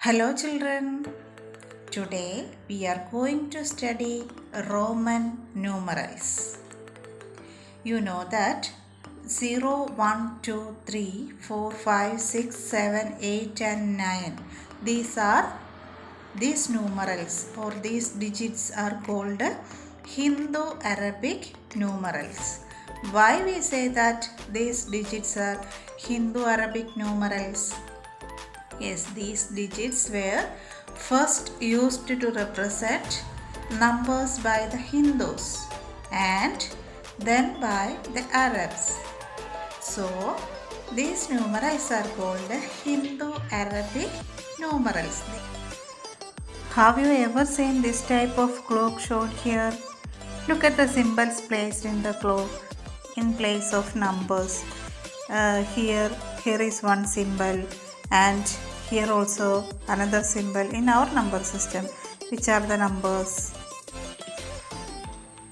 Hello children, today we are going to study Roman numerals. You know that 0, 1, 2, 3, 4, 5, 6, 7, 8 and 9. These numerals or these digits are called Hindu-Arabic numerals. Why we say that these digits are Hindu-Arabic numerals? Yes, these digits were first used to represent numbers by the Hindus and then by the Arabs. So, these numerals are called Hindu-Arabic numerals. Have you ever seen this type of clock shown here? Look at the symbols placed in the clock in place of numbers. Here is one symbol and here also another symbol in our number system. Which are the numbers?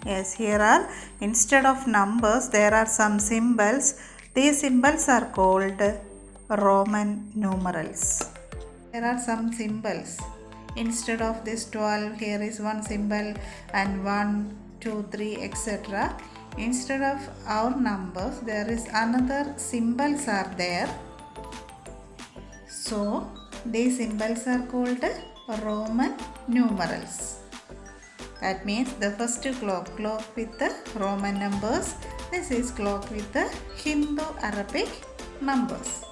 Yes, here are, instead of numbers there are some symbols. These symbols are called Roman numerals. There are some symbols. Instead of this 12, here is one symbol and 1, 2, 3, etc. Instead of our numbers, there is another symbols are there. So, these symbols are called Roman numerals. That means the first clock with the Roman numbers. This is clock with the Hindu-Arabic numbers.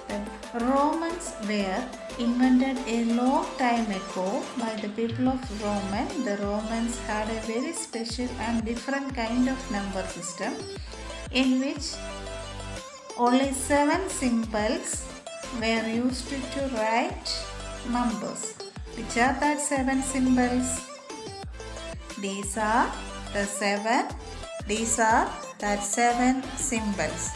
The Romans were invented a long time ago by the people of Roman. The Romans had a very special and different kind of number system in which only 7 symbols were used to write numbers. Which are that 7 symbols? These are the 7 symbols,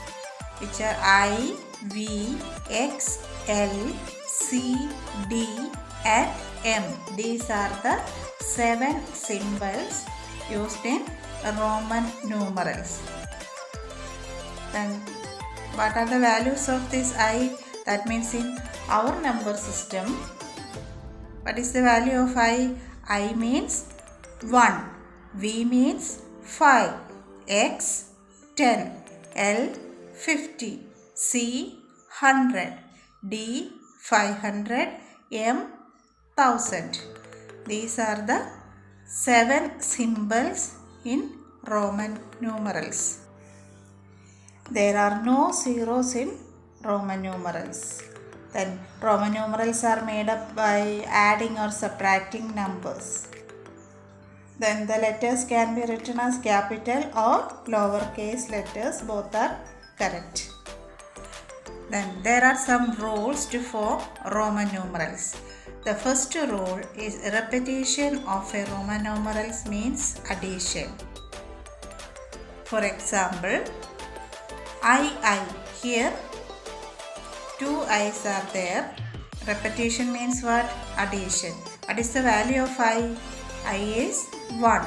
which are I, V, X, L, C, D and M. These are the 7 symbols used in Roman numerals. Then what are the values of this I? That means in our number system, what is the value of I? I means 1, V means 5, X 10, L 50, C 100, D 500, M 1000. These are the 7 symbols in Roman numerals. There are no zeros in Roman numerals. Then Roman numerals are made up by adding or subtracting numbers. Then the letters can be written as capital or lowercase letters. Both are correct. Then there are some rules to form Roman numerals. The first rule is repetition of a Roman numerals means addition. For example, I. Here 2 I's are there. Repetition means what? Addition. What is the value of I? I is 1.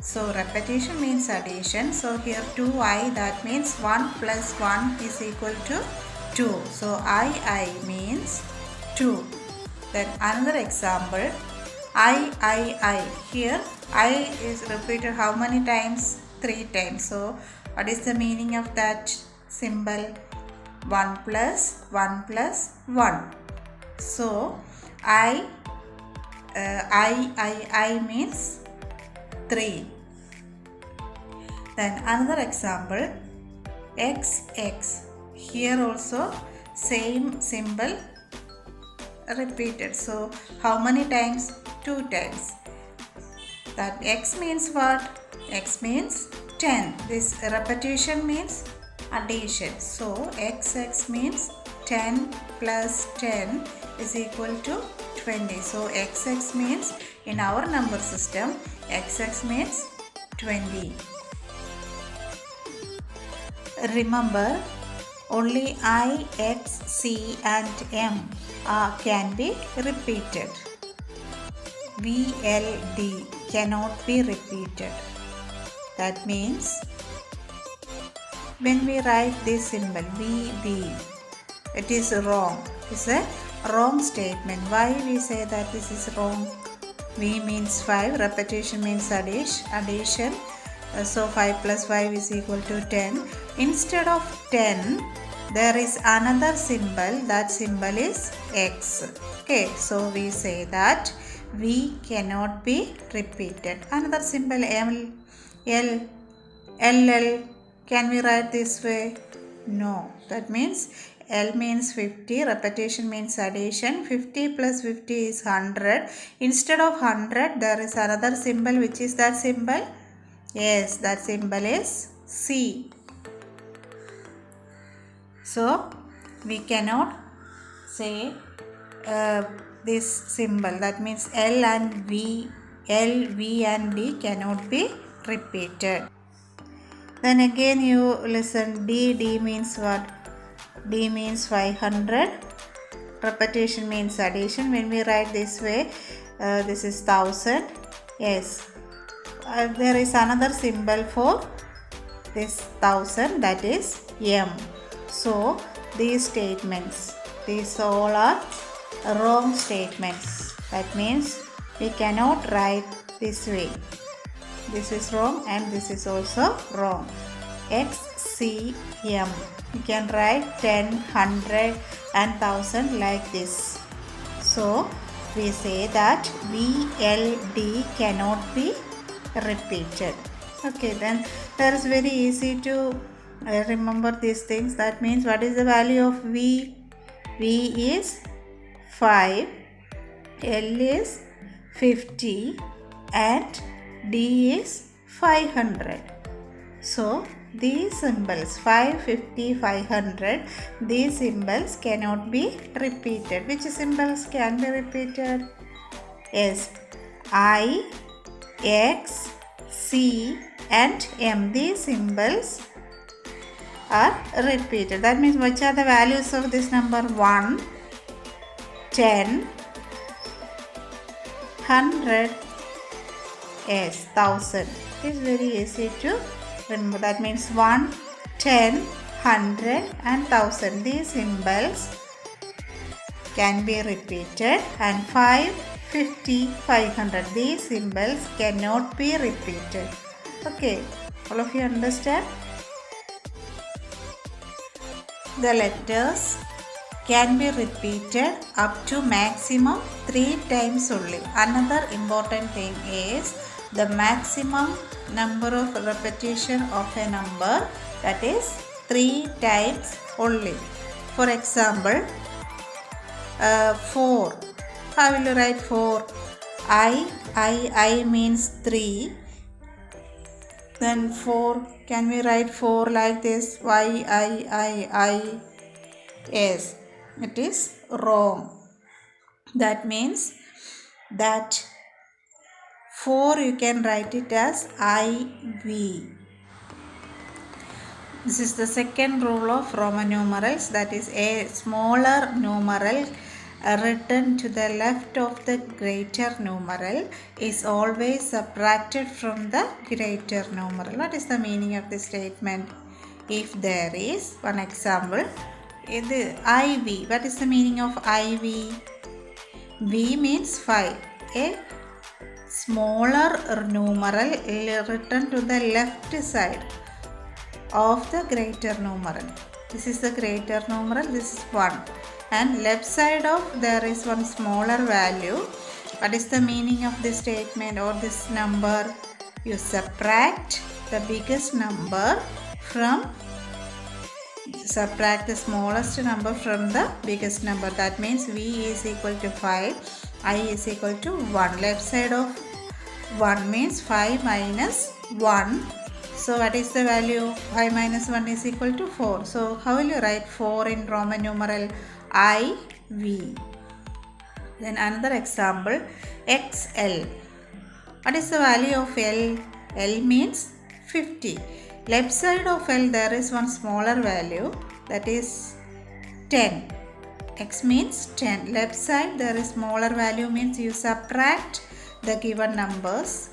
So repetition means addition. So here 2I, that means 1 plus 1 is equal to 2. So I means 2. Then another example, I. Here I is repeated how many times? 3 times. So what is the meaning of that symbol? 1 plus 1 plus 1. So I means 3. Then another example, XX. Here also same symbol repeated. So how many times? 2 times. That X means what? X means 10. This repetition means addition. So XX means 10 plus 10 is equal to 20. So XX means, in our number system, XX means 20. Remember, only I, X, C and M can be repeated. V, L, D cannot be repeated. That means when we write this symbol VB, it is wrong. It's a wrong statement. Why we say that this is wrong? V means 5, repetition means addition. So 5 plus 5 is equal to 10. Instead of 10, there is another symbol. That symbol is X. Okay, so we say that V cannot be repeated. Another symbol L, LL. Can we write this way? No. That means L means 50, repetition means addition. 50 plus 50 is 100. Instead of 100, there is another symbol. Which is that symbol? Yes, that symbol is C. So, we cannot say this symbol. That means L, V and D cannot be repeated. Then again you listen. D means what? D means 500. Repetition means addition. When we write this way, this is 1000. Yes. There is another symbol for this 1000, that is M. So these statements, these all are wrong statements. That means we cannot write this way. This is wrong and this is also wrong. XCM. You can write 10, 100 and 1000 like this. So we say that VLD cannot be repeated. Okay, then there is very easy to remember these things. That means what is the value of V? V is 5, L is 50 and D is 500. So these symbols 5, 50, 500, these symbols cannot be repeated. Which symbols can be repeated? Yes, I, X, C and M. These symbols are repeated. That means which are the values of this number? 1, 10, 100, yes, 1000. It is very easy to remember. That means 1, 10, 100 and 1000. These symbols can be repeated, and 5, 50, 500. These symbols cannot be repeated. Okay, all of you understand? The letters can be repeated up to maximum 3 times only. Another important thing is the maximum number of repetition of a number, that is 3 times only. For example, 4. How will you write 4? I means 3. Then 4, can we write 4 like this? I. Yes, it is wrong. That means that 4 you can write it as IV. This is the second rule of Roman numerals, that is a smaller numeral written to the left of the greater numeral is always subtracted from the greater numeral. What is the meaning of this statement? If there is one example, the IV. What is the meaning of IV? V means 5. A smaller numeral written to the left side of the greater numeral. This is the greater numeral, this is 1. And left side of there is one smaller value. What is the meaning of this statement or this number? You subtract the biggest number from, subtract the smallest number from the biggest number. That means V is equal to 5, I is equal to 1. Left side of 1 means 5 minus 1. So what is the value? 5 minus 1 is equal to 4. So how will you write 4 in Roman numeral? IV. Then another example, XL. What is the value of L? L means 50. Left side of L there is one smaller value, that is 10. X means 10. Left side there is smaller value, means you subtract the given numbers.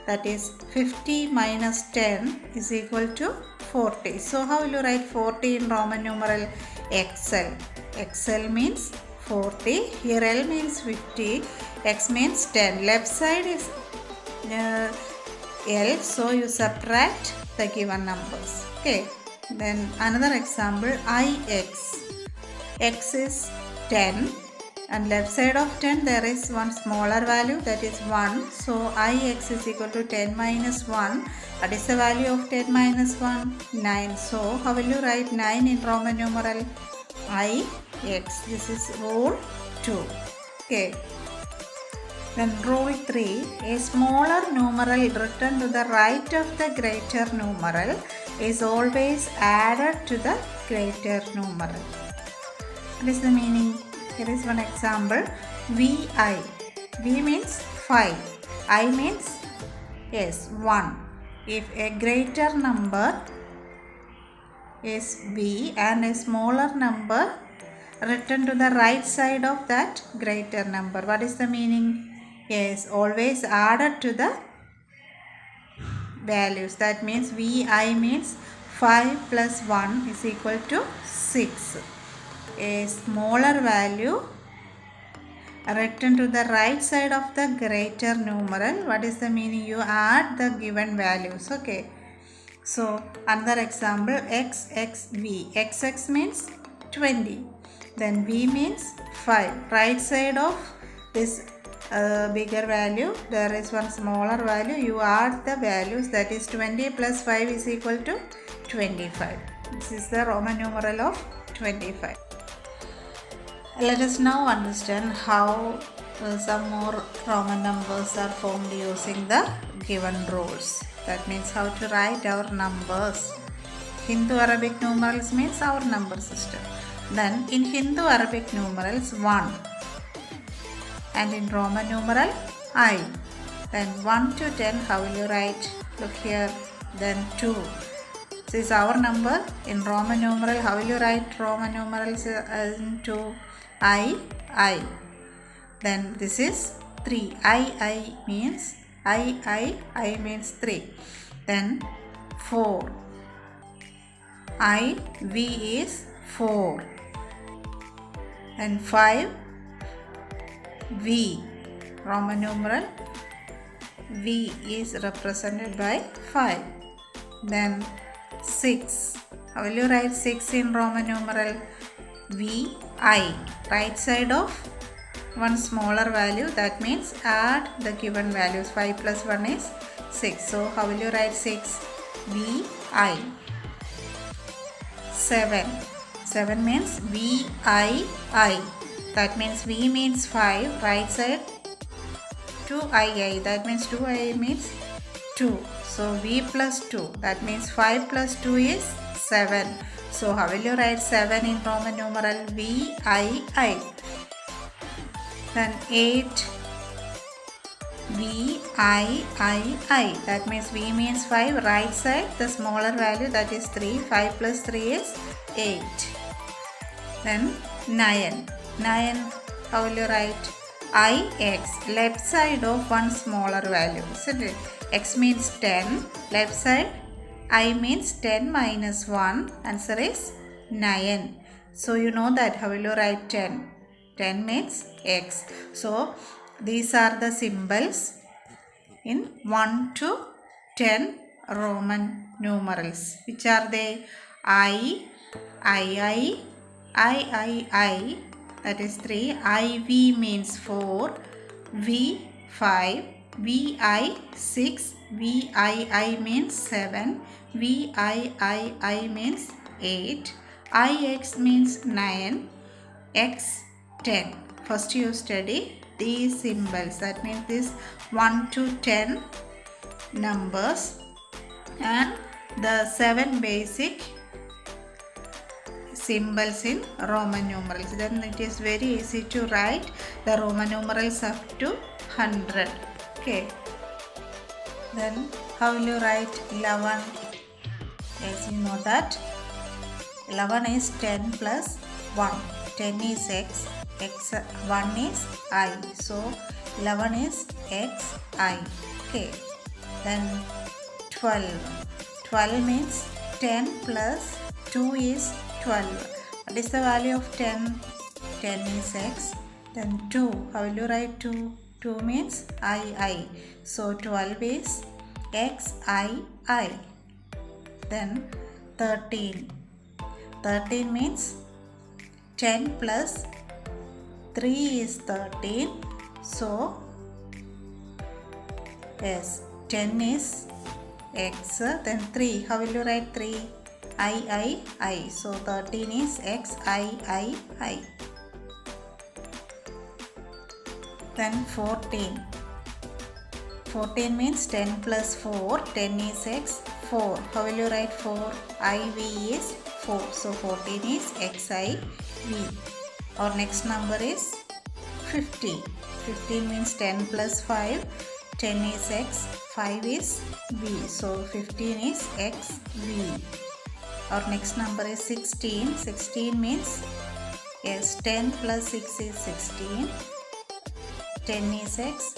That is 50 minus 10 is equal to 40. So how will you write 40 in Roman numeral? XL. XL means 40. Here L means 50, X means 10. Left side is L, so you subtract the given numbers. Okay. Then another example, IX. X is 10 and left side of 10 there is one smaller value, that is 1. So IX is equal to 10 minus 1. What is the value of 10 minus 1? 9. So how will you write 9 in Roman numeral? IX. This is rule 2. Okay. Then rule 3. A smaller numeral written to the right of the greater numeral is always added to the greater numeral. What is the meaning? Here is one example. VI. V means 5. I means 1. If a greater number is V and a smaller number written to the right side of that greater number, what is the meaning? Yes, always added to the values. That means VI means 5 plus 1 is equal to 6. A smaller value written to the right side of the greater numeral. What is the meaning? You add the given values. Okay. So another example, XXV. XX means 20. Then V means 5. Right side of this bigger value, there is one smaller value. You add the values, that is 20 plus 5 is equal to 25. This is the Roman numeral of 25. Let us now understand how some more Roman numbers are formed using the given rules. That means how to write our numbers. Hindu-Arabic numerals means our number system. Then in Hindu-Arabic numerals 1 and in Roman numeral I. Then 1 to 10, how will you write? Look here. Then 2. This is our number. In Roman numeral, how will you write Roman numerals in 2? I. Then this is 3. I means I means 3. Then 4. V is 4. And 5. V. Roman numeral V is represented by 5. Then 6. How will you write 6 in Roman numeral? VI. Right side of one smaller value, that means add the given values. 5 plus 1 is 6. So how will you write 6? VI. 7. 7 means VII. That means V means 5. Right side 2II. That means 2I means 2. So V plus 2. That means 5 plus 2 is 7. So how will you write 7 in Roman numeral? VII. Then 8. VIII. That means V means 5. Right side the smaller value, that is 3. 5 plus 3 is 8. Then 9. 9, how will you write? IX. Left side of one smaller value, isn't it? X means 10. Left side I means 10 minus 1. Answer is 9. So you know that. How will you write 10? 10 means X. So these are the symbols in 1 to 10 Roman numerals. Which are they? I, that is 3. IV means 4. V 5. VI 6. VII means 7. VIII means 8. IX means 9. X 10. First you study these symbols. That means this 1 to 10 numbers and the 7 basic symbols in Roman numerals. Then it is very easy to write the Roman numerals up to 100. Okay. Then how will you write 11? Yes, you know that 11 is 10 plus 1. 10 is X. 1 is I. So 11 is XI. Okay. Then 12. 12 means 10 plus 2 is 12. What is the value of 10? 10 is x. Then 2, how will you write 2? 2 means I. So 12 is xi. Then 13. 13 means 10 plus 3 is 13. So yes, 10 is x. Then 3, how will you write 3? I. So 13 is xi. Then 14. 14 means 10 plus 4. 10 is x. 4. How will you write 4? IV is 4. So 14 is xiv. Our next number is 50. 15 means 10 plus 5. 10 is x. 5 is v. So 15 is xv. Our next number is 16. 16 means yes, 10 plus 6 is 16. 10 is x.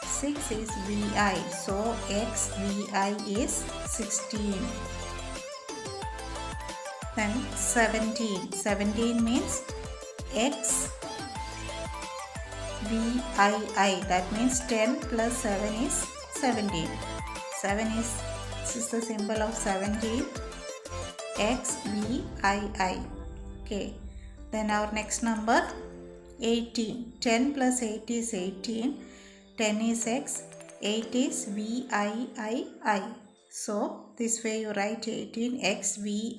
6 is vi. So xvi is 16. Then 17. 17 means x vii. That means 10 plus 7 is 17. 7 is, this is the symbol of 17. xvii. Okay. Then our next number 18. 10 plus 8 is 18. 10 is x. 8 is vii. So this way you write 18 xvii.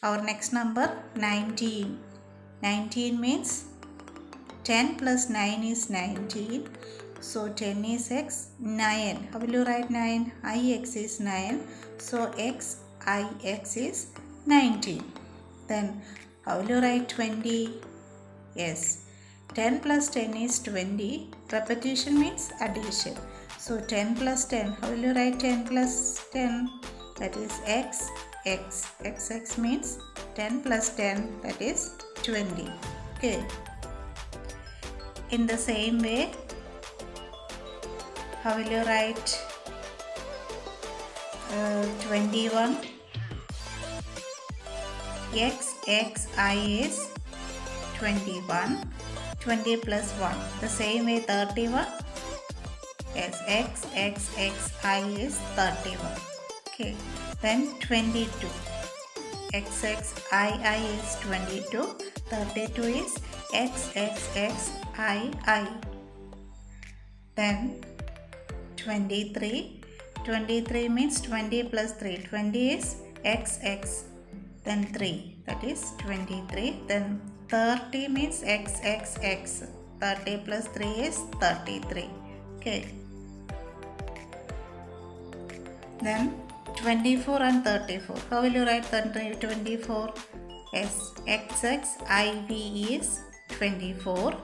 Our next number 19. 19 means 10 plus 9 is 19. So 10 is x. 9. How will you write 9? Ix is 9. So x ix is 19. Then how will you write 20? Yes. 10 plus 10 is 20. Repetition means addition. So 10 plus 10. How will you write 10 plus 10? That is x. X means 10 plus 10. That is 20. Okay. In the same way, how will you write 21? xi is 21. 20 plus 1. The same way 31. Yes, xi is 31. Okay. Then 22. xxii is 22. 32 is xxxii. Then 23. 23 means 20 plus 3. 20 is xx. Then 3. That is 23. Then 30 means xxx. 30 plus 3 is 33. Okay. Then 24 and 34. How will you write 24? Yes, xxiv is 24.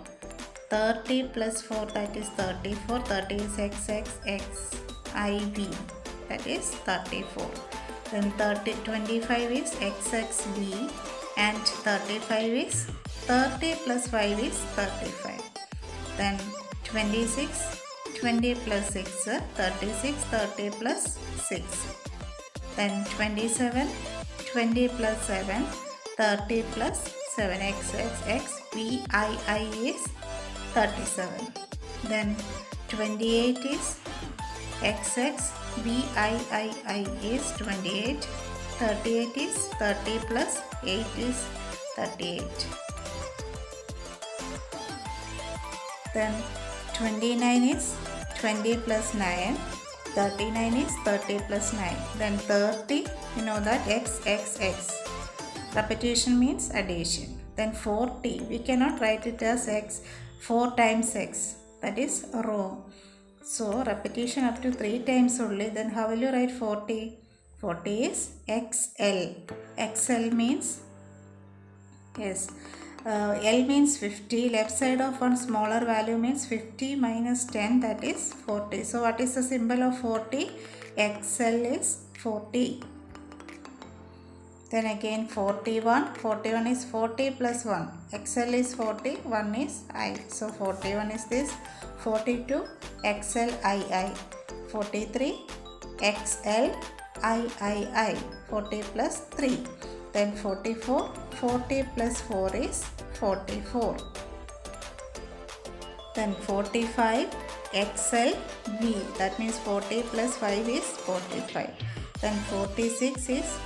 30 plus 4, that is 34. 30 is xxxiv. That is 34. Then 25 is xxv. And 35 is 30 plus 5 is 35. Then 26. 20 plus 6, 36, 30 plus 6. Then 27, 20 plus 7, 30 plus 7, xxxvii is 37. Then 28 is xxvii is 28. 38 is 30 plus 8 is 38. Then 29 is 20 plus 9. 39 is 30 plus 9. Then 30, you know that xxx. Repetition means addition. Then 40, we cannot write it as x. 4 times x. That is wrong. So repetition up to 3 times only. Then how will you write 40? 40 is xl. xl means, yes, L means 50. Left side of one smaller value means 50 minus 10, that is 40. So what is the symbol of 40? XL is 40. Then again 41. 41 is 40 plus 1. XL is 40. 1 is I. So 41 is this. 42 XLII. 43 XL III. 40 plus 3. then 44. 40 plus 4 is 44. Then 45 XL V, that means 40 plus 5 is 45. Then 46 is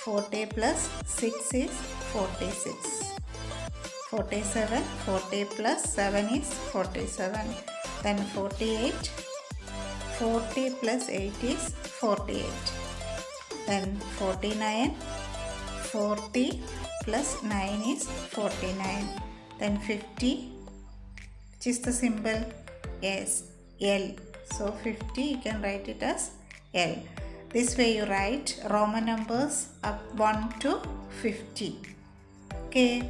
40 plus 6 is 46. 47, 40 plus 7 is 47. Then 48, 40 plus 8 is 48. Then 49, 40 plus 9 is 49. Then 50, which is the symbol? Yes, L. So 50 you can write it as L. This way you write Roman numbers up 1 to 50. Okay.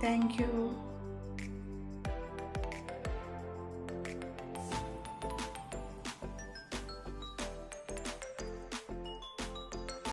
Thank you.